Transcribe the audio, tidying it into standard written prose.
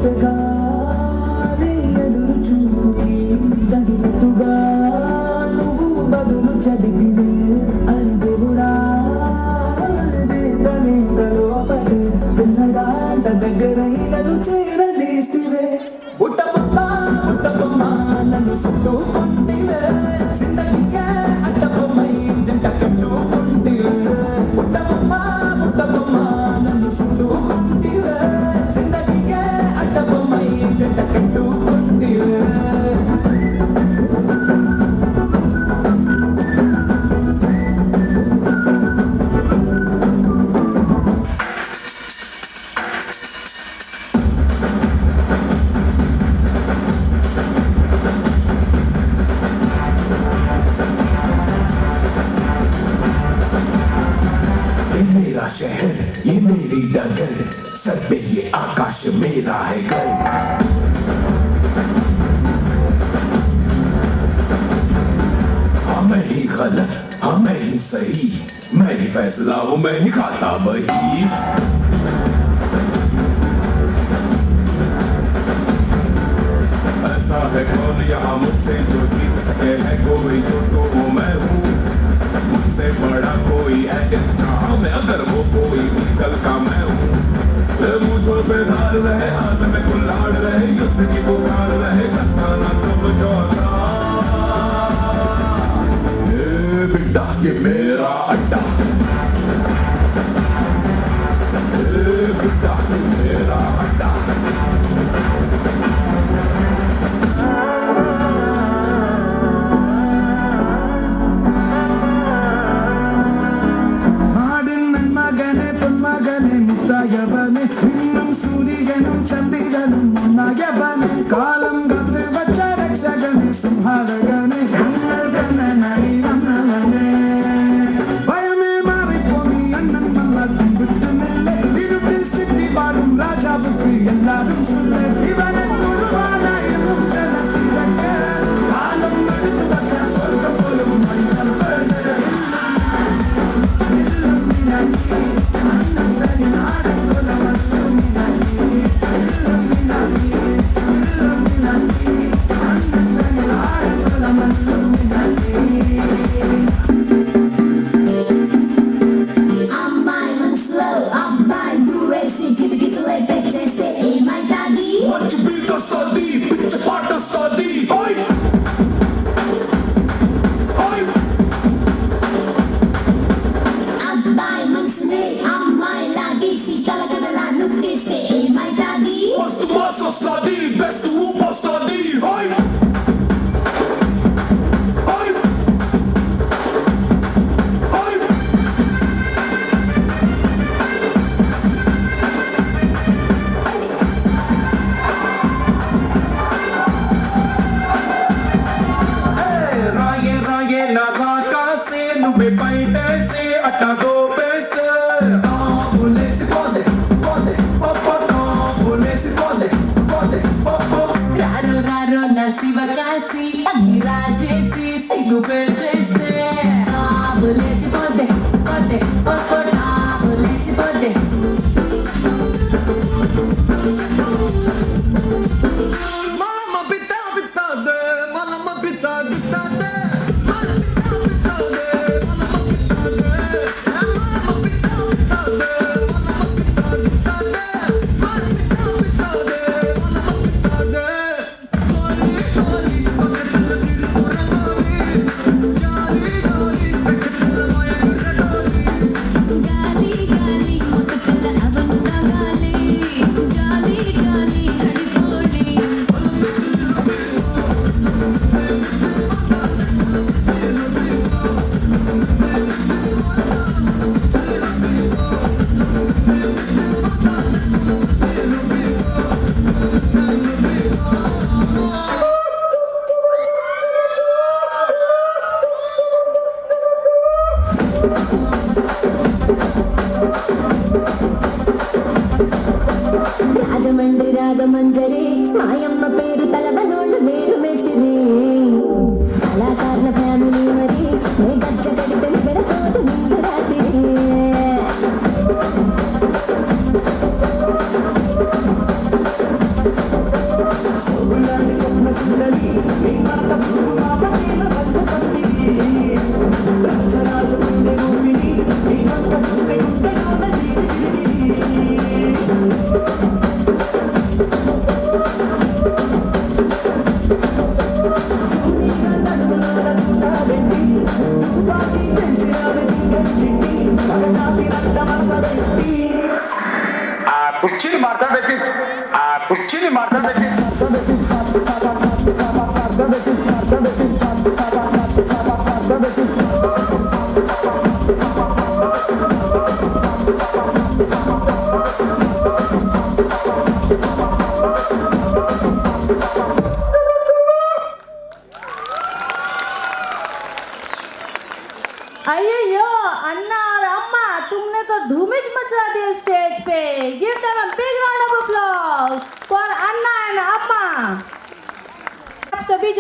ఎదురుగా తగినట్టుగా నువ్వు బదులు చెబితివే అరి దేవుడా దేదనేందలో పడే పిల్లడాంట దగ్గరైనను చేరదీస్తివే బుట్ట బొమ్మ నన్ను చుట్టుకుంటివే జిందగీకే అడ్డ బొమ్మై జంట కట్టుకుంటివే బుట్ట బొమ్మ నన్ను చుట్టుకుంటివే జిందగీకే అడ్డ బొమ్మై జంట కట్టుకుంటివే मेरा शहर ये मेरी डगर सर पे ये आकाश मेरा है घर हाँ मैं ही गलत हाँ मैं ही सही मैं ही फैसला हूँ मैं ही खाता वही ऐसा है कौन यहाँ मुझसे जो जीत सके है कोई जो तो वो मैं हूँ मुझसे बड़ा कोई है इस जहां में अगर वो कोई भी कल का मैं हूँ मुझो पे धार रहे हाथ में कुल्हाड़ रहे युद्ध की पुकार रहे कत्ता ना समझौता बिड्डा ये मेरा अड्डा बिड्डा ये मेरा अड्डा ചന്ദ്രനും ഒന്നായവനെ കാലം കാത്ത് വച്ച രക്ഷകനെ സംഹാരകനെ കണ്ണനായി വന്നവനെ ഭയമേ മാറിപ്പോ നീ അണ്ണൻ വന്നാൽ തുമ്പിട്ടുമില്ലേ ഇരുട്ടിൽ സിറ്റി വാഴും രാജാവുക്ക് എല്ലാരും சொல்ல ഇവനെ തൊഴുവാനായും ജനത്തിരക്ക് കാലം എടുത്തു വച്ച സ്വർഗം പോലും മണ്ണൽ വേണ്ട కుర్చీని మాట్లాడబెట్టి अय्यो अन्ना और अम्मा, तुमने तो धूम ही मचा दी स्टेज पे. Give them a big round of applause for Anna and अम्मा. आप सभी